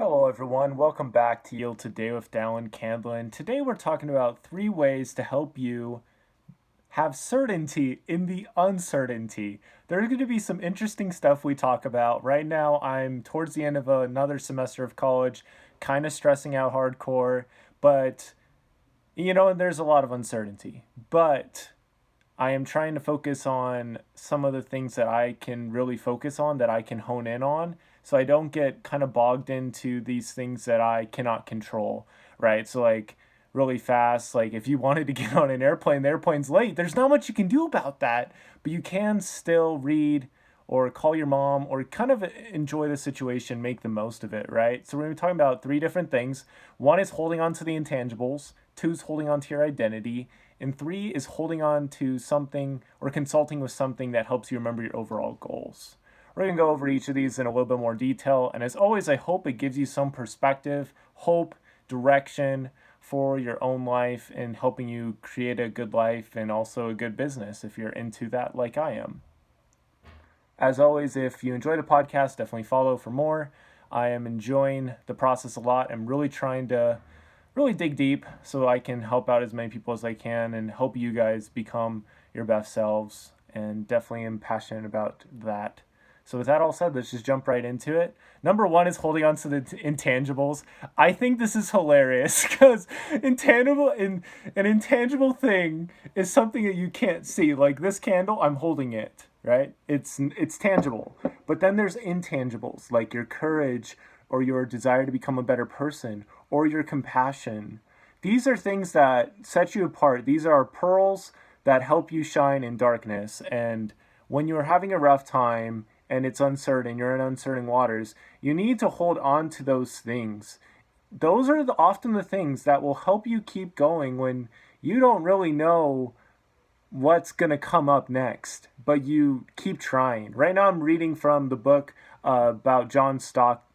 Hello, everyone. Welcome back to Yield Today with Dallin Candlin. Today, we're talking about 3 ways to help you have certainty in the uncertainty. There's going to be some interesting stuff we talk about. Right now, I'm towards the end of another semester of college, kind of stressing out hardcore, but there's a lot of uncertainty. But I am trying to focus on some of the things that I can really focus on, that I can hone in on, so I don't get kind of bogged into these things that I cannot control, right? So, like, really fast, like, if you wanted to get on an airplane, the airplane's late, there's not much you can do about that, but you can still read or call your mom or kind of enjoy the situation, make the most of it, right? So, we're going to be talking about 3 different things. One is holding on to the intangibles, two is holding on to your identity, and three is holding on to something or consulting with something that helps you remember your overall goals. We're going to go over each of these in a little bit more detail. And as always, I hope it gives you some perspective, hope, direction for your own life and helping you create a good life and also a good business if you're into that like I am. As always, if you enjoy the podcast, definitely follow for more. I am enjoying the process a lot. I'm really trying to really dig deep so I can help out as many people as I can and help you guys become your best selves. And definitely am passionate about that. So with that all said, let's just jump right into it. Number one is holding on to the intangibles. I think this is hilarious because an intangible thing is something that you can't see. Like this candle, I'm holding it, right? It's tangible. But then there's intangibles like your courage or your desire to become a better person or your compassion. These are things that set you apart. These are pearls that help you shine in darkness. And when you're having a rough time and it's uncertain, you're in uncertain waters, you need to hold on to those things. Those are often the things that will help you keep going when you don't really know what's going to come up next, but you keep trying. Right now, I'm reading from the book about John Stock.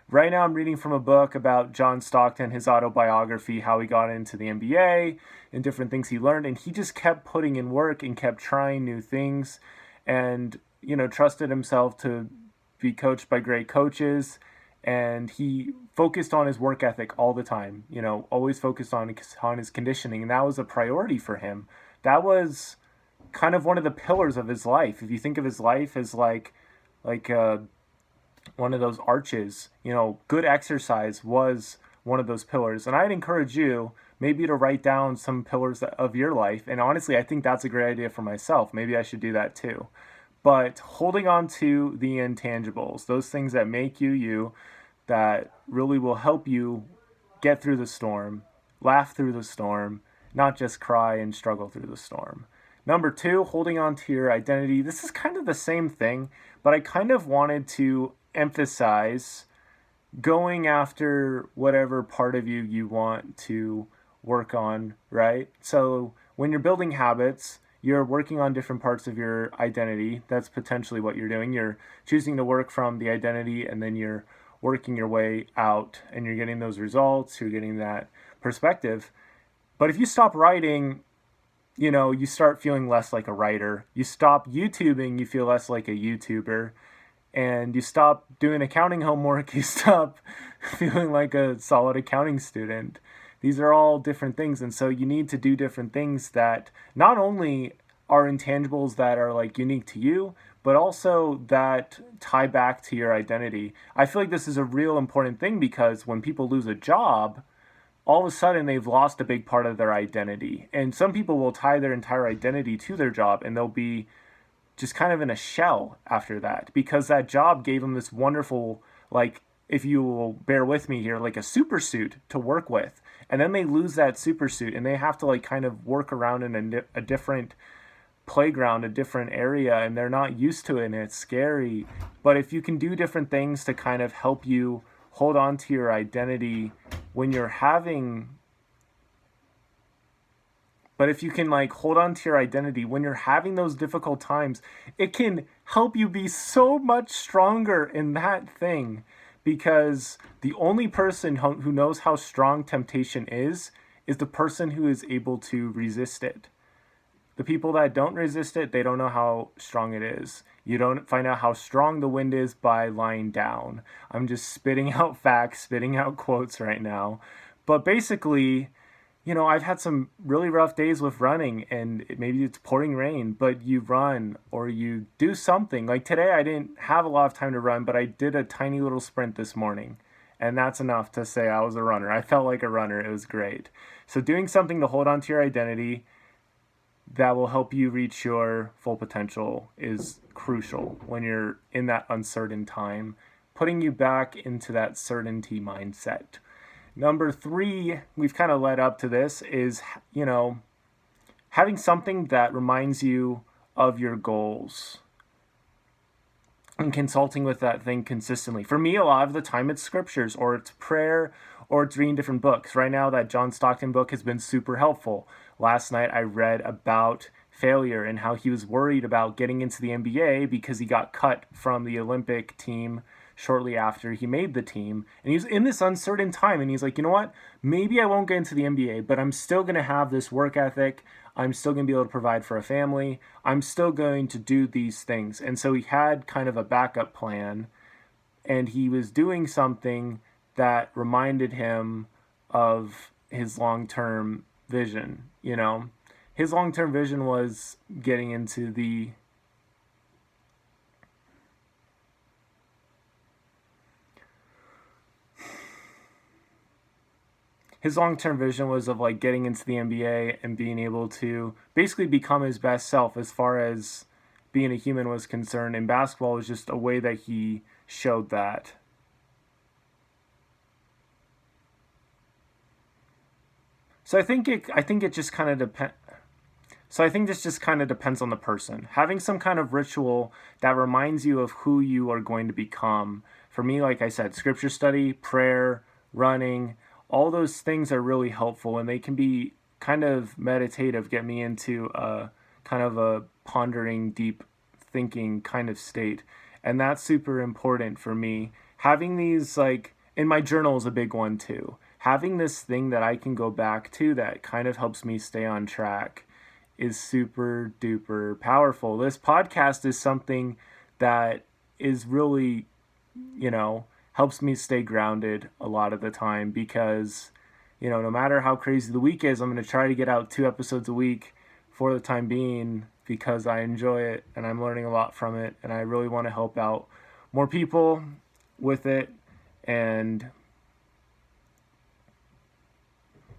Right now, I'm reading from a book about John Stockton, his autobiography, how he got into the NBA and different things he learned. And he just kept putting in work and kept trying new things and, trusted himself to be coached by great coaches. And he focused on his work ethic all the time, always focused on his conditioning. And that was a priority for him. That was kind of one of the pillars of his life. If you think of his life as like one of those arches, good exercise was one of those pillars. And I'd encourage you maybe to write down some pillars of your life. And honestly, I think that's a great idea for myself. Maybe I should do that too. But holding on to the intangibles, those things that make you you, that really will help you get through the storm, laugh through the storm, not just cry and struggle through the storm. Number two, holding on to your identity. This is kind of the same thing, but I kind of wanted to emphasize going after whatever part of you want to work on, right? So when you're building habits, you're working on different parts of your identity. That's potentially what you're doing. You're choosing to work from the identity and then you're working your way out and you're getting those results, you're getting that perspective. But if you stop writing, you start feeling less like a writer. You stop YouTubing, you feel less like a YouTuber. And you stop doing accounting homework, you stop feeling like a solid accounting student. These are all different things. And so you need to do different things that not only are intangibles that are like unique to you, but also that tie back to your identity. I feel like this is a real important thing because when people lose a job, all of a sudden they've lost a big part of their identity. And some people will tie their entire identity to their job and they'll be just kind of in a shell after that because that job gave them this wonderful, like, if you will bear with me here, like a super suit to work with. And then they lose that super suit and they have to like kind of work around in a different playground, a different area, and they're not used to it and it's scary. But if you can do different things to kind of help you hold on to your identity when you're having But if you can like hold on to your identity when you're having those difficult times, it can help you be so much stronger in that thing because the only person who knows how strong temptation is the person who is able to resist it. The people that don't resist it, they don't know how strong it is. You don't find out how strong the wind is by lying down. I'm just spitting out facts, spitting out quotes right now. But basically, I've had some really rough days with running, and maybe it's pouring rain, but you run or you do something. Like today, I didn't have a lot of time to run, but I did a tiny little sprint this morning, and that's enough to say I was a runner. I felt like a runner. It was great. So, doing something to hold on to your identity that will help you reach your full potential is crucial when you're in that uncertain time, putting you back into that certainty mindset. Number three, we've kind of led up to this, is, having something that reminds you of your goals and consulting with that thing consistently. For me, a lot of the time it's scriptures or it's prayer or it's reading different books. Right now, that John Stockton book has been super helpful. Last night, I read about failure and how he was worried about getting into the NBA because he got cut from the Olympic team shortly after he made the team. And he was in this uncertain time, and he's like, you know what? Maybe I won't get into the NBA, but I'm still going to have this work ethic. I'm still going to be able to provide for a family. I'm still going to do these things. And so he had kind of a backup plan, and he was doing something that reminded him of his long-term vision, His long-term vision was getting into the his long-term vision was of like getting into the NBA and being able to basically become his best self as far as being a human was concerned. And basketball was just a way that he showed that. So I think it just kind of depends. So I think this just kind of depends on the person. Having some kind of ritual that reminds you of who you are going to become. For me, like I said, scripture study, prayer, running, all those things are really helpful, and they can be kind of meditative, get me into a kind of a pondering, deep thinking kind of state. And that's super important for me. Having these, like, in my journal is a big one too. Having this thing that I can go back to that kind of helps me stay on track is super duper powerful. This podcast is something that is really, helps me stay grounded a lot of the time because, no matter how crazy the week is, I'm going to try to get out 2 episodes a week for the time being because I enjoy it and I'm learning a lot from it, and I really want to help out more people with it. And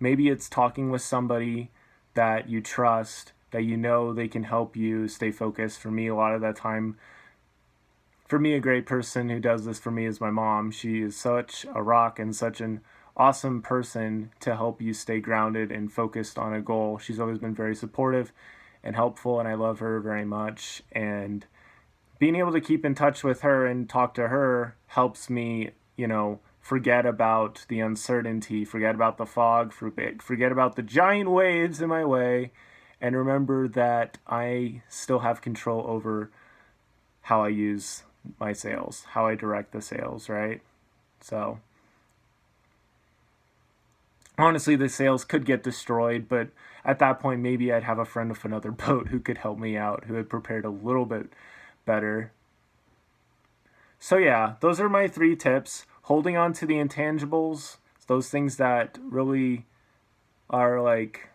maybe it's talking with somebody that you trust, that they can help you stay focused. For me, a lot of that time, for me, a great person who does this for me is my mom. She is such a rock and such an awesome person to help you stay grounded and focused on a goal. She's always been very supportive and helpful, and I love her very much. And being able to keep in touch with her and talk to her helps me, forget about the uncertainty, forget about the fog, forget about the giant waves in my way, and remember that I still have control over how I use my sails, how I direct the sails, right? So honestly, the sails could get destroyed, but at that point, maybe I'd have a friend with another boat who could help me out, who had prepared a little bit better. So yeah, those are my 3 tips. Holding on to the intangibles, those things that really are like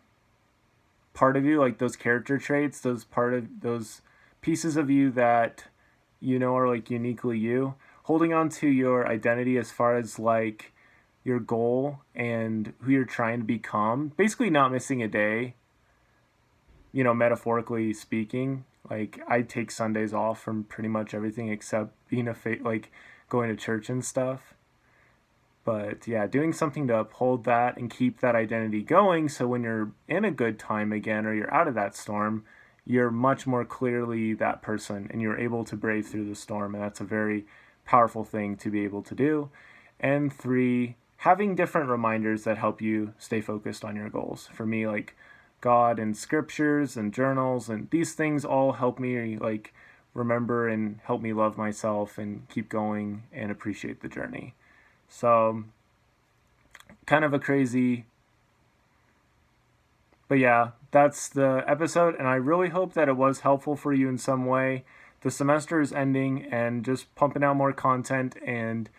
part of you, like those character traits, those pieces of you that are like uniquely you. Holding on to your identity as far as like your goal and who you're trying to become. Basically not missing a day, metaphorically speaking. Like I take Sundays off from pretty much everything except being like going to church and stuff. But yeah, doing something to uphold that and keep that identity going so when you're in a good time again or you're out of that storm, you're much more clearly that person and you're able to brave through the storm. And that's a very powerful thing to be able to do. And 3, having different reminders that help you stay focused on your goals. For me, like God and scriptures and journals and these things all help me like remember and help me love myself and keep going and appreciate the journey. So kind of a crazy, but yeah, that's the episode, and I really hope that it was helpful for you in some way. the semester is ending and just pumping out more content, and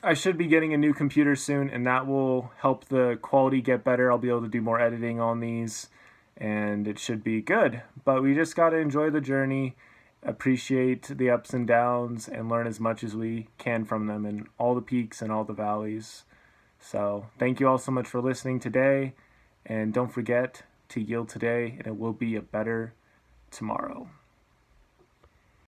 I should be getting a new computer soon, and that will help the quality get better. I'll be able to do more editing on these, and it should be good. But we just got to enjoy the journey, appreciate the ups and downs, and learn as much as we can from them, and all the peaks and all the valleys. So thank you all so much for listening today, and don't forget to yield today, and it will be a better tomorrow.